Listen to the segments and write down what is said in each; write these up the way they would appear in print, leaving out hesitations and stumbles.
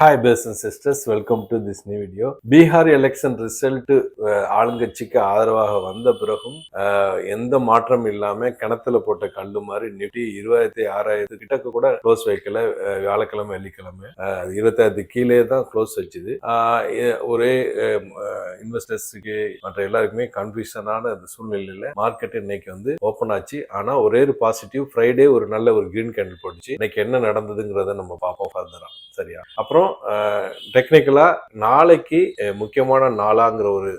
Hi brothers and sisters, welcome to this new video. Bihar election result ஆளுங்கட்சிக்கு ஆதரவாக வந்த பிறகும் எந்த மாற்றம் இல்லாம கிணத்துல போட்ட கண்டு மாதிரி நிஃப்டி 26,000 கிட்டக்கு கூட க்ளோஸ் வைக்கல. வியாழக்கிழமை வெள்ளிக்கிழமை 20,000 கீழே தான் க்ளோஸ் வச்சுது. ஒரே இன்வெஸ்டர்ஸுக்கு மற்ற எல்லாருக்குமே கன்ஃபியூஷனான சூழ்நிலையில மார்க்கெட் இன்னைக்கு வந்து ஓப்பன் ஆச்சு. ஆனா ஒரே ஒரு பாசிட்டிவ், ஃப்ரைடே ஒரு நல்ல ஒரு கிரீன் கேண்டில் போட்டுச்சு. இன்னைக்கு என்ன நடந்ததுங்கிறத நம்ம பார்ப்போம் ஃபர்தரா. சரியா? அப்புறம் டெக்னிக்கலா நாளைக்கு முக்கியமான நாளாங்கிற ஒரு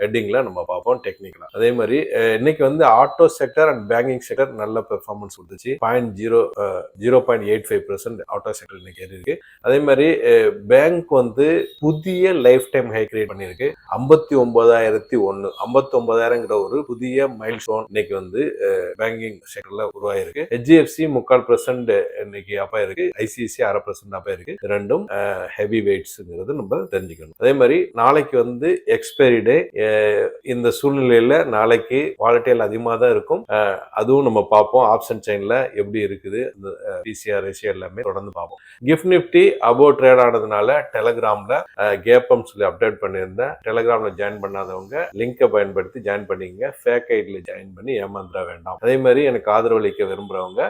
ஹெட்டிங்ல நம்ம பார்ப்போம் டெக்னிக்கலா. அதே மாதிரி இன்னைக்கு வந்து auto sector and banking sector நல்ல பெர்ஃபார்மன்ஸ் கொடுத்துச்சு. 0.85% ஆட்டோ செக்டர் இன்னைக்கு இருக்கு. அதே மாதிரி பேங்க் வந்து புதிய லைஃப் டைம் ஹை கிரியேட் பண்ணிருக்கு. 59,001 59,000ங்கிற ஒரு புதிய மைல் ஸ்டோன் இன்னைக்கு வந்து பேங்கிங் செக்டர்ல உருவாயிருக்கு. HDFC 3/4% இன்னைக்கு அப்பா இருக்கு. ICICI 1/2% அப்பா இருக்கு. ரெண்டும் ஹெவி வெயிட்ஸ்ங்கிறது நம்ம தெரிஞ்சுக்கணும். அதே மாதிரி நாளைக்கு வந்து எக்ஸ்பைரி டே. இந்த சூழ்நிலையில நாளைக்கு வாலட்டைல் அதிகமாக தான் இருக்கும். அதுவும் நம்ம பார்ப்போம். ஆப்ஷன் செயின்ல எப்படி இருக்குது பிசிஆர் எல்லாமே தொடர்ந்து பார்ப்போம். கிஃப்ட் நிஃப்டி அபோவ் ட்ரேட் ஆனதுனால டெலிகிராம்ல கேப்னு சொல்லி அப்டேட் பண்ணியிருந்தேன். டெலிகிராம்ல ஜாயின் பண்ணாதவங்க லிங்கை பயன்படுத்தி ஜாயின் பண்ணிங்க. ஃபேக் ஐடியில ஜாயின் பண்ணி ஏமாந்துட வேண்டாம். அதே மாதிரி எனக்கு ஆதரவு அளிக்க விரும்புறவங்க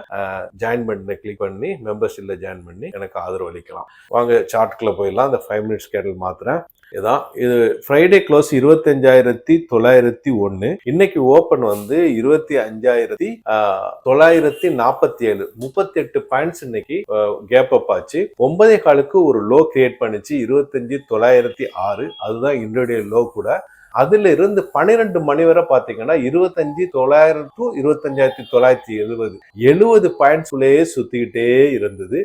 ஜாயின் பட்டனை கிளிக் பண்ணி மெம்பர்ஷிப்ல ஜாயின் பண்ணி எனக்கு ஆதரவு அளிக்கலாம். வாங்க சார்ட்குள்ள போயிடலாம். அந்த 5 மினிட்ஸ் கேண்டில் மாத்திரம் இதான். இது ஃப்ரைடே க்ளோஸ் 25,901. இன்னைக்கு ஓபன் வந்து 25,947. 38 பாயிண்ட்ஸ் இன்னைக்கு கேப் அப் ஆச்சு. 9.15க்கு ஒரு லோ கிரியேட் பண்ணிச்சு 25,906. அதுதான் இன்றைய லோ கூட. அதுல இருந்து 12 மணி வரை பாத்தீங்கன்னா 25,900 to 25,970 70 பாயிண்ட்ஸ் உள்ளேயே சுத்திக்கிட்டே இருந்தது.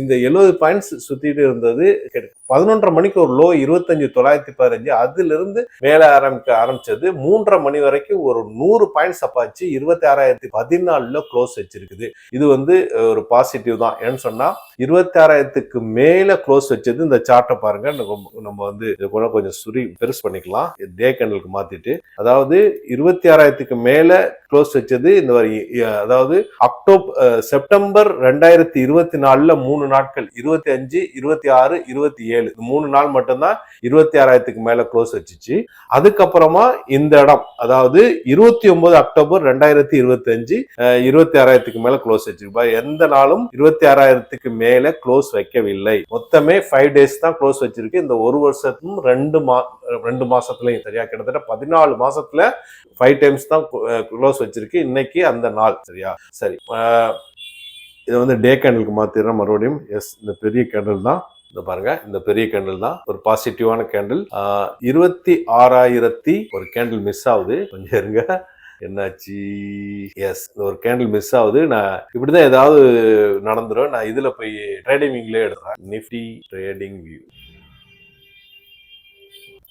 இந்த 70 பாயிண்ட்ஸ் சுத்திட்டு இருந்தது. 11:30 மணிக்கு ஒரு லோ 25,915. அதுல இருந்து மேல ஆரம்பிச்சது 3:30 மணி வரைக்கும் ஒரு 100 பாயிண்ட்ஸ் அப்பாச்சு 26,014 க்ளோஸ் வச்சிருக்குது. இது வந்து ஒரு பாசிட்டிவ் தான். ஏன்னு சொன்னா 26,000க்கு மேல க்ளோஸ் வச்சது. இந்த சார்ட்டை பாருங்க. நம்ம வந்து இது கூட கொஞ்சம் பெருசு பண்ணிக்கலாம். டே கேண்டலுக்கு மாத்திட்டு, அதாவது 26,000க்கு மேல க்ளோஸ் வச்சது இந்த அதாவது செப்டம்பர் 2024ல 3 நாட்கள் 25, 26, 27 3 நாள் மட்டும்தான் 26,000க்கு மேல க்ளோஸ் வச்சுச்சு. அதுக்கப்புறமா இந்த இடம் அதாவது 29 அக்டோபர் 2025 26,000க்கு மேல க்ளோஸ் வச்சிருக்கு. எந்த நாளும் 26,000க்கு மேல க்ளோஸ் வைக்கவில்லை. மொத்தமே 5 டேஸ் தான் க்ளோஸ் வச்சிருக்கு. இந்த ஒரு வருஷத்தும் 2 மாசத்துலயும் சரியா கிட்டத்தட்ட 14 மாசத்துல 5 டைம்ஸ் தான் க்ளோஸ் வச்சிருக்கு. இன்னைக்கு அந்த நாள். சரியா? சரி, இதை வந்து டே கேண்டலுக்கு மாத்திடுறோம் மறுபடியும். எஸ், இந்த பெரிய கேண்டல் தான். இந்த பாருங்க, இந்த பெரிய கேண்டில் தான் ஒரு பாசிட்டிவான கேண்டில். 26,000 ஒரு கேண்டில் மிஸ் ஆகுது. கொஞ்சம் இருங்க, என்னாச்சு? எஸ், ஒரு கேண்டில் மிஸ் ஆகுது. நான் இப்படிதான் ஏதாவது நடந்துரும். நான் இதுல போய் ட்ரேடிங் வியூல எடுறேன். Nifty trading view.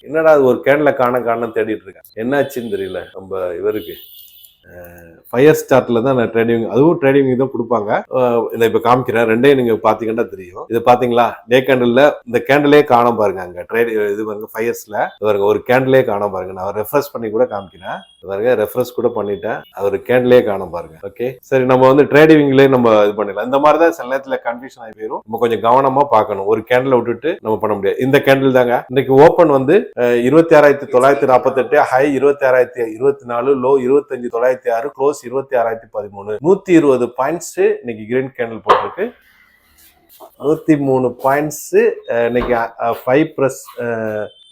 என்னடா ஒரு கேண்டில காண தேடிட்டு இருக்கேன். என்னாச்சுன்னு தெரியல. நம்ம இவருக்கு ஃபயர் ஸ்டார்ட்ல தான் நான் ட்ரேடிங், அதுவும் ட்ரேடிங் தான் கொடுப்பாங்க. இதை இப்ப காமிக்கிறேன். ரெண்டையும் நீங்க பாத்தீங்கன்னா தெரியும். இது பாத்தீங்களா? டே கேண்டில்ல இந்த கேண்டிலே காண பாருங்க. அங்க ட்ரேட் இது பாருங்க, ஃபயர்ஸ்ல ஒரு கேண்டிலே காண பாருங்க. நான் ரெஃப்ரெஷ் பண்ணி கூட காமிக்கிறேன் பாருங்க. ரெஃப்ரெஷ் கூட பண்ணிட்டேன். ஒரு கேண்டிலே காண பாருங்க. ஓகே, சரி, நம்ம வந்து ட்ரேடிங்லேயே நம்ம இது பண்ணிடலாம். இந்த மாதிரி தான் சில நேரத்துல கன்ஃபியூஷன் ஆகி போயிடும். நம்ம கொஞ்சம் கவனமா பார்க்கணும். ஒரு கேண்டில் விட்டுட்டு நம்ம பண்ண முடியாது. இந்த கேண்டில் தாங்க இன்னைக்கு ஓப்பன் வந்து 26,948, ஹை 26,024, லோ 25,906, க்ளோஸ் 26,013. 120 பாயிண்ட்ஸ் இன்னைக்கு கிரீன் கேண்டில் போட்டிருக்கு. 103 பாயிண்ட்ஸ் இன்னைக்கு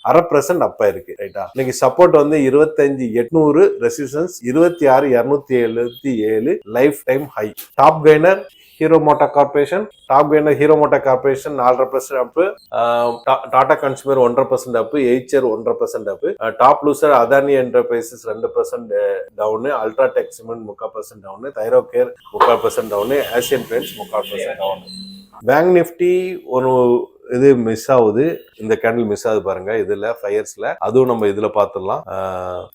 5% அப்பா இருக்கு. ரைட்டா? இன்னைக்கு சப்போர்ட் வந்து 25,800, resistance 26,277, life time high. Top gainer Hero motor corporation. 4.5% up. Tata consumer 1.5% up. Eicher 1.5% up. Top loser Adani enterprises 2% down. UltraTech cement 3% down. Thyrocare 3% down. Asian paints 3% down. Bank Nifty ஒரு இது miss ஆகுது. இந்த கேண்டில் மிஸ் ஆகுது பாருங்க. இதுல ஃபயர்ஸ்ல அதுவும் நம்ம இதுல பாத்துடலாம்.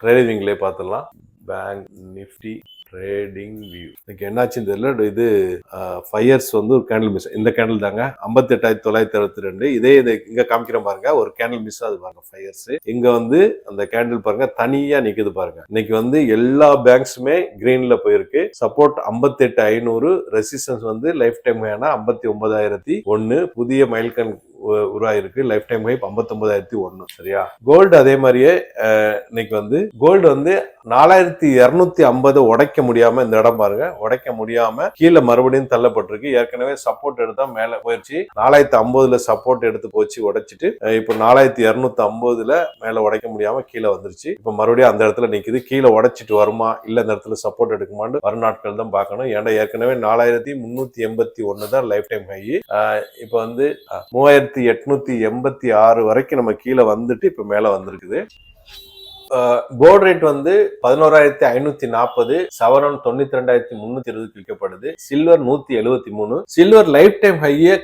ட்ரேடிங்லயே பாத்துடலாம். பேங்க் நிஃப்டி ட்ரேடிங் வியூ எனக்கு என்னாச்சுன்னு தெரியல. இது 5 years வந்து ஒரு கேண்டில் மிஸ். இந்த கேண்டில் தாங்க 58,962. இதே இங்க காமிக்கிற பாருங்க, ஒரு கேண்டில் மிஸ் ஆகுது பாருங்க 5 years. இங்க வந்து அந்த கேண்டில் பாருங்க தனியா நிக்குது பாருங்க. இன்னைக்கு வந்து எல்லா பேங்க்ஸுமே கிரீன்ல போயிருக்கு. சப்போர்ட் 58,500, ரெசிஸ்டன்ஸ் வந்து லைஃப் டைம் ஹைனா 59,001, புதிய மைல்கல் உருவாயிருக்கு. Life time high 59,001. சரியா? கோல்டு அதே மாதிரியே இன்னைக்கு வந்து கோல்டு வந்து 4,250 உடைக்க முடியாம, இந்த இடம் பாருங்க, உடைக்க முடியாம கீழே மறுபடியும் தள்ளப்பட்டிருக்கு. ஏற்கனவே சப்போர்ட் எடுத்தா மேல போயிடுச்சு. 4,050 சப்போர்ட் எடுத்து போச்சு, உடைச்சிட்டு இப்போ 4,250 மேல உடைக்க முடியாம கீழே வந்துருச்சு. இப்ப மறுபடியும் அந்த இடத்துல நிக்குது. கீழே உடைச்சிட்டு வருமா இல்ல இந்த இடத்துல சப்போர்ட் எடுக்குமான்னு வரும் நாட்கள் தான் பார்க்கணும். ஏன்னா ஏற்கனவே 4,381 தான் லைஃப் டைம் ஹை. இப்ப வந்து 3,886 வரைக்கும் நம்ம கீழே வந்துட்டு இப்ப மேல வந்திருக்குது. கோல்ட் ரேட் வந்து 11,540, சவரன் 92,320 விற்கப்படுது. சில்வர் 173. சில்வர் லைஃப் டைம் ஹையை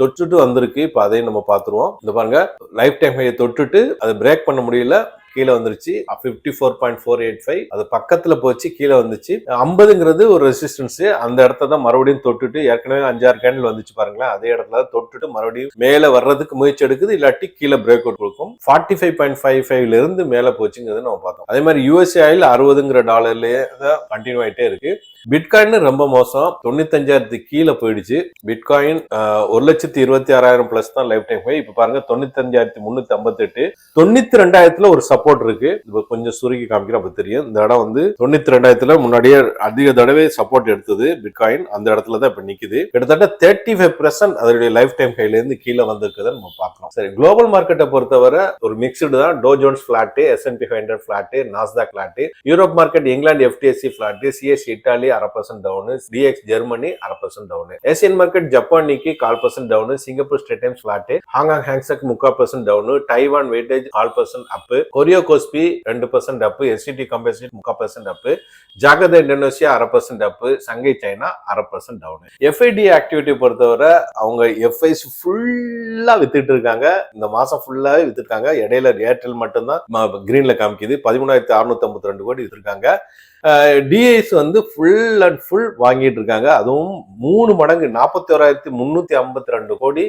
தொட்டுட்டு வந்திருக்கு. இப்ப அதையும் நம்ம பாத்துருவோம். இந்த பாருங்க, லைஃப் டைம் ஹையை தொட்டுட்டு அதை பிரேக் பண்ண முடியல, கீழே வந்துருச்சு. 54.485 அது பக்கத்துல போச்சு, கீழே வந்துச்சு. 50ங்கிறது ஒரு ரெசிஸ்டன்ஸ். அந்த இடத்த தான் மறுபடியும் தொட்டுட்டு, ஏற்கனவே 5-6 கேண்டில் வந்துச்சு பாருங்களேன், அதே இடத்துல தொட்டுட்டு மறுபடியும் மேல வர்றதுக்கு முயற்சி எடுக்குது. இல்லாட்டி கீழே பிரேக் அவுட் கொடுக்கும். 45.55ல இருந்து மேல போச்சுங்கிறது நம்ம பார்த்தோம். அதே மாதிரி யூஎஸ்ஏ ஆயில் 60ங்கிற டாலர்லயே தான் கண்டினியூ ஆயிட்டே இருக்கு. பிட்காயின் ரொம்ப மோசம், 95,000 கீழே போயிடுச்சு. பிட்காயின் 1,26,000 பிளஸ் தான் லைஃப் டைம் ஹை. இப்ப பாருங்க 95,358. 92,000 ஒரு சப்போர்ட் இருக்கு. இப்ப கொஞ்சம் சுருக்கி காமிக்கிற அப்ப தெரியும். இந்த இடம் வந்து 92,000 முன்னாடியே அதிக தடவை சப்போர்ட் எடுத்தது பிட்காயின். அந்த இடத்துல தான் இப்ப நிக்குது. கிட்டத்தட்ட 35% அதனுடைய லைஃப் டைம் ஹைல இருந்து கீழே வந்திருக்குதை நம்ம பார்க்கலாம். சரி, குளோபல் மார்க்கெட்டை பொறுத்தவரை ஒரு மிக்ஸ்டு தான். Dow Jones flat, S&P 500 flat, Nasdaq flat, Europe market இங்கிலாந்து FTSE flat, CSE Italy 0.5% down, DX Germany 0.5% down, Asian market Japan Nikkei 0.5% down, Singapore Strait Times flat, Hong Kong Hang Seng 0.5% down, Taiwan weightage 0.5% up, Korea Kospi 2% up, SCT composite 0.5% up, Jakarta Indonesia 0.5% up, Shanghai China 0.5% down. FID activity பொறுத்தவரை அவங்க FIs ஃபுல்லா வித்துட்டு இருக்காங்க. இந்த மாசம் ஃபுல்லாவே வித்துட்டாங்க. இடையில Airtel மட்டும்தான் கிரீன்ல காமிக்குது. 13,652 கோடி வித்துருக்காங்க. டிஐஸ் வந்து ஃபுல் அண்ட் ஃபுல் வாங்கிட்டு இருக்காங்க. அதுவும் 3 மடங்கு 41,352 கோடி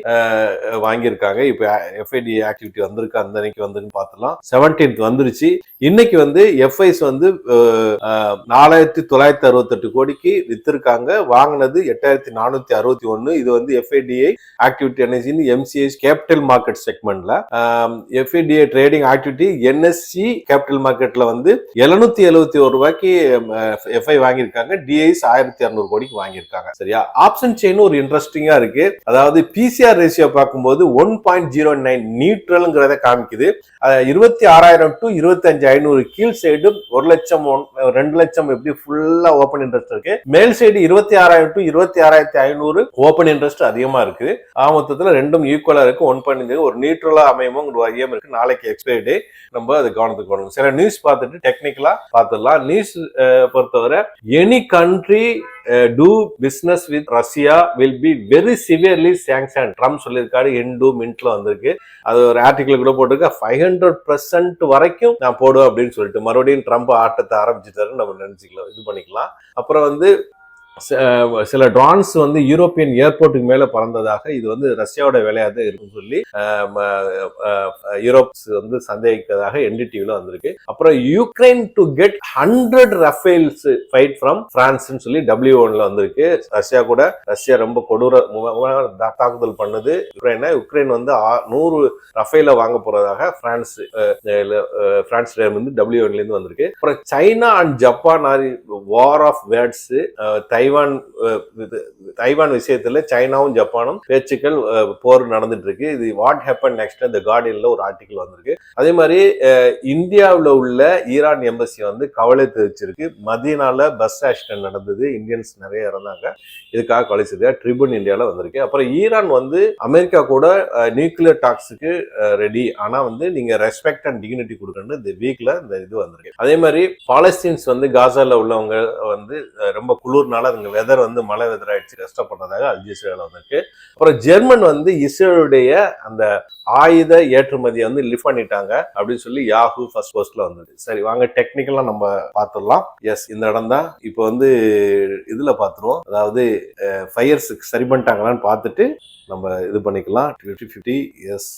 வாங்கியிருக்காங்க. இப்ப FID ஆக்டிவிட்டி வந்திருக்கு, அந்த அன்னைக்கு வந்து பார்த்தலாம். 17th வந்துருச்சு. இன்னைக்கு வந்து FIs வந்து 4,968 கோடிக்கு வித்திருக்காங்க. வாங்கினது 8,461. இது வந்து FIDI activity NSE MCX capital market செக்மெண்ட்ல. FIDI trading activity NSE capital மார்க்கெட்ல வந்து 771 ரூபாய்க்கு FI வாங்கியிருக்காங்க. டிஐஸ் 1,200 கோடிக்கு வாங்கியிருக்காங்க. சரியா? ஆப்ஷன் செயின் ஒரு இன்ட்ரெஸ்டிங்கா இருக்கு. அதாவது PCR ரேஷியோ பார்க்கும்போது 1.09 நியூட்ரல்ங்கிறத காமிக்குது. 26,000 to 25,500 கீழ் சைடு 1 லட்சம் 2 லட்சம் எப்படி ஃபுல்லா ஓபன் இன்ட்ரெஸ்ட் இருக்கு. மேல் சைடு 26,000 to 26,500 ஓபன் இன்ட்ரெஸ்ட் அதிகமா இருக்கு. மொத்தத்துல ரெண்டும் ஈக்குவலா இருக்கு. 1.9 ஒரு நியூட்ரலா அமையவும் ஐயம் இருக்கு. நாளைக்கு எக்ஸ்பைரி டே, நம்ம அது கவனத்துக்கு வரணும். சில நியூஸ் பார்த்துட்டு டெக்னிக்கலா பார்த்துடலாம். நியூஸ் பொறுத்தவரை any country do business with Russia will be very severely sanctioned. Trump சொல்லியிருக்காரு. எண்டு மின்ட்ல வந்திருக்கு. அது ஒரு ஆர்டிகிள் கூட போட்டிருக்கு. 500% வரைக்கும் நான் போடுவேன் அப்படின்னு சொல்லிட்டு மறுபடியும் ட்ரம்ப் ஆட்டத்தை ஆரம்பிச்சுட்டாருன்னு நம்ம நினைச்சுக்கலாம், இது பண்ணிக்கலாம். அப்புறம் வந்து சில ட்ரான்ஸ் வந்து யூரோப்பியன் ஏர்போர்ட்டுக்கு மேல பறந்ததாக, இது வந்து ரஷ்யாவோட வேலையாக தான் இருக்குன்னு சொல்லி யூரோப்ஸ் வந்து சந்தேகிக்கிறதாக NDTVல வந்திருக்கு. அப்புறம் Ukraine to get 100 Rafales fight from France சொல்லி W1ல வந்திருக்கு. ரஷ்யா ரொம்ப கொடூர தாக்குதல் பண்ணுது யுக்ரைனை. யுக்ரைன் வந்து 100 ரஃபேல வாங்க போறதாக பிரான்ஸ் வந்து W1ல இருந்து வந்திருக்கு. அப்புறம் China and Japan are war of words. Taiwan விஷயத்துல சைனாவும் ஜப்பானும் பேச்சுக்கள் போர் நடந்துட்டு இருக்கு. இது வாட் ஹேப்பன் நெக்ஸ்ட் இந்த கார்டியன்ல ஒரு ஆர்டிகல் வந்திருக்கு. அதே மாதிரி இந்தியாவில் உள்ள ஈரான் எம்பசி வந்து கவலை தெரிவிச்சிருக்கு. மதீனால பஸ் ஆக்சிடென்ட் நடந்தது, இந்தியன்ஸ் நிறைய இறந்தாங்க, இதுக்காக கவலை செய்த ட்ரிபியூன் இந்தியால வந்திருக்கு. அப்புறம் ஈரான் வந்து அமெரிக்கா கூட நியூக்ளியர் டாக்ஸுக்கு ரெடி, ஆனா வந்து நீங்க ரெஸ்பெக்ட் அண்ட் டிக்னிட்டி கொடுக்கணும். இந்த வீக்ல இந்த இது வந்திருக்கு. அதே மாதிரி பாலஸ்தீன்ஸ் வந்து காசால உள்ளவங்க அவங்க வந்து ரொம்ப குளிர்னால அதுங்க வெதர் வந்து மழை வெதர் ஆயிடுச்சு கஷ்டப்பட்டதாக அல்ஜீசியாவில் வந்திருக்கு. அப்புறம் ஜெர்மன் வந்து இஸ்ரேலுடைய அந்த ஆயுத ஏற்றுமதியை வந்து லிஃப்ட் பண்ணிட்டாங்க அப்படின்னு சொல்லி யாஹூ ஃபர்ஸ்ட் போஸ்ட்ல வந்தது. சரி வாங்க டெக்னிக்கலா நம்ம பார்த்துடலாம். எஸ் இந்த இடம் தான் இப்போ வந்து இதுல பார்த்துருவோம். அதாவது ஃபயர்ஸ் சரி பண்ணிட்டாங்களான்னு பார்த்துட்டு நம்ம இது பண்ணிக்கலாம். 50 எஸ்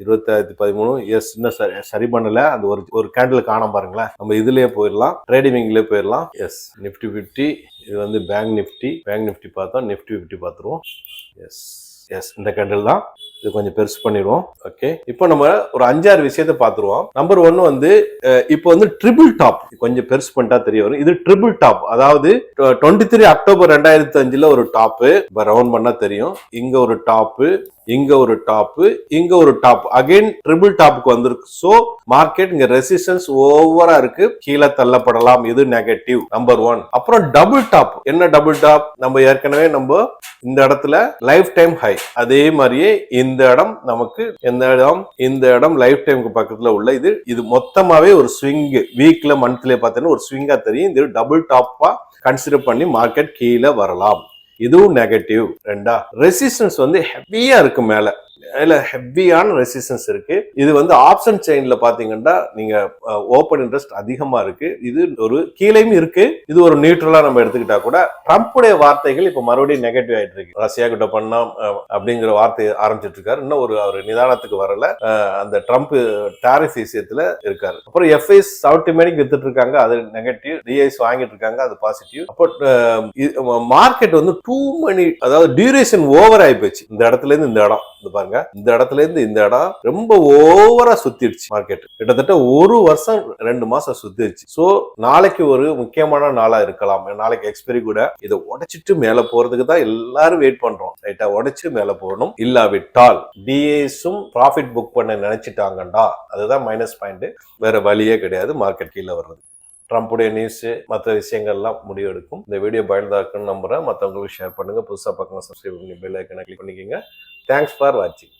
2013 எஸ் இன்னும் சரி பண்ணல. அந்த ஒரு கேண்டில் காண பாருங்களேன். நம்ம இதுலயே போயிடலாம், ட்ரேடிங்லயே போயிடலாம். எஸ் நிஃப்டி 50 இது வந்து பேங்க் நிஃப்டி பார்த்தோம். நிஃப்டி 50 பார்த்துருவோம். எஸ் எஸ் இந்த கேண்டில் தான். இது கொஞ்சம் பெருசு பண்ணிடுவோம். ஓகே, இப்போ நம்ம ஒரு 5-6 விஷயத்தை பார்த்துருவோம். நம்பர் 1 வந்து இப்போ வந்து ட்ரிபிள் டாப் கொஞ்சம் பெருசு பண்ணிட்டா தெரிய வரும். இது ட்ரிபிள் டாப், அதாவது 23 அக்டோபர் 2005 ஒரு டாப்பு, ரவுண்ட் பண்ணா தெரியும். இங்க ஒரு டாப்பு, இங்க ஒரு டாப், இங்க ஒரு டாப், அகைன் ட்ரிபிள் டாப்புக்கு வந்திருக்கு. சோ மார்க்கெட் இங்க ரெசிஸ்டன்ஸ் ஓவரா இருக்கு, கீழே தள்ளப்படலாம். இது நெகட்டிவ் நம்பர் 1. அப்புறம் டபுள் டாப். என்ன டபுள் டாப்? நம்ம ஏற்கனவே நம்ம இந்த இடத்துல லைஃப் டைம் ஹை, அதே மாதிரியே இந்த இடம் நமக்கு இந்த இடம் லைஃப் டைமுக்கு பக்கத்துல உள்ள இது மொத்தமாவே ஒரு ஸ்விங், வீக்ல மந்த்ல பார்த்தீங்கன்னா ஒரு ஸ்விங்கா தெரியும். இது டபுள் டாப்பா கன்சிடர் பண்ணி மார்க்கெட் கீழே வரலாம். இதுவும் நெகட்டிவ். 2 ரெசிஸ்டன்ஸ் வந்து ஹெவியா இருக்கு, மேல ஹெவியான ரெசிஸ்டன்ஸ் இருக்கு. இது வந்து ஆப்ஷன் செயின்ல பாத்தீங்கன்னா நீங்க ஓபன் இன்ட்ரெஸ்ட் அதிகமா இருக்கு. இது ஒரு கீழையும் இருக்கு. இது ஒரு நியூட்ரலா நம்ம எடுத்துக்கிட்டா கூட ட்ரம்புடைய வார்த்தைகள் இப்ப மறுபடியும் நெகட்டிவ் ஆயிட்டு இருக்கு. ரஷ்யா கிட்ட பண்ணா அப்படிங்கிற வார்த்தை ஆரம்பிச்சிட்டு இருக்காரு. இன்னும் அவர் நிதானத்துக்கு வரல. அந்த ட்ரம்ப் டாரிஃப் விஷயத்துல இருக்காரு. அப்புறம் எஃப்ஐஸ் 70 மணிக்கு வித்துட்டு இருக்காங்க, அது நெகட்டிவ். டிஐஸ் வாங்கிட்டு இருக்காங்க, அது பாசிட்டிவ். அப்போ மார்க்கெட் வந்து டூ மணி, அதாவது டியூரேஷன் ஓவர் ஆகி போச்சு. இந்த இடத்துல இருந்து இந்த இடம் பாருங்க, இந்த இடத்துல இருந்து இந்த இடம் ரொம்ப ஓவரா சுத்திடுச்சு. மார்க்கெட் கிட்டத்தட்ட 1 வருஷம் 2 மாசம் சுத்திடுச்சு. சோ நாளைக்கு ஒரு முக்கியமான நாளா இருக்கலாம். நாளைக்கு எக்ஸ்பைரி கூட. இதை உடைச்சிட்டு மேல போறதுக்கு தான் எல்லாரும் வெயிட் பண்றோம். ரைட்டா, உடைச்சு மேல போகணும். இல்லாவிட்டால் டிஏஸும் ப்ராஃபிட் புக் பண்ண நினைச்சிட்டாங்கண்டா, அதுதான் மைனஸ் பாயிண்ட். வேற வழியே கிடையாது மார்க்கெட் கீழே வர்றது. ட்ரம்புடைய நியூஸ் மற்ற விஷயங்கள்லாம் முடிவெடுக்கும். இந்த வீடியோ பயனுள்ளதா இருக்குன்னு நம்புறேன். மற்றவங்களுக்கு ஷேர் பண்ணுங்க. புதுசாக பார்க்கணும், சப்ஸ்கிரைப் பண்ணி பெல் ஐக்கனை கிளிக் பண்ணிக்கோங்க. தேங்க்ஸ் ஃபார் வாட்சிங்.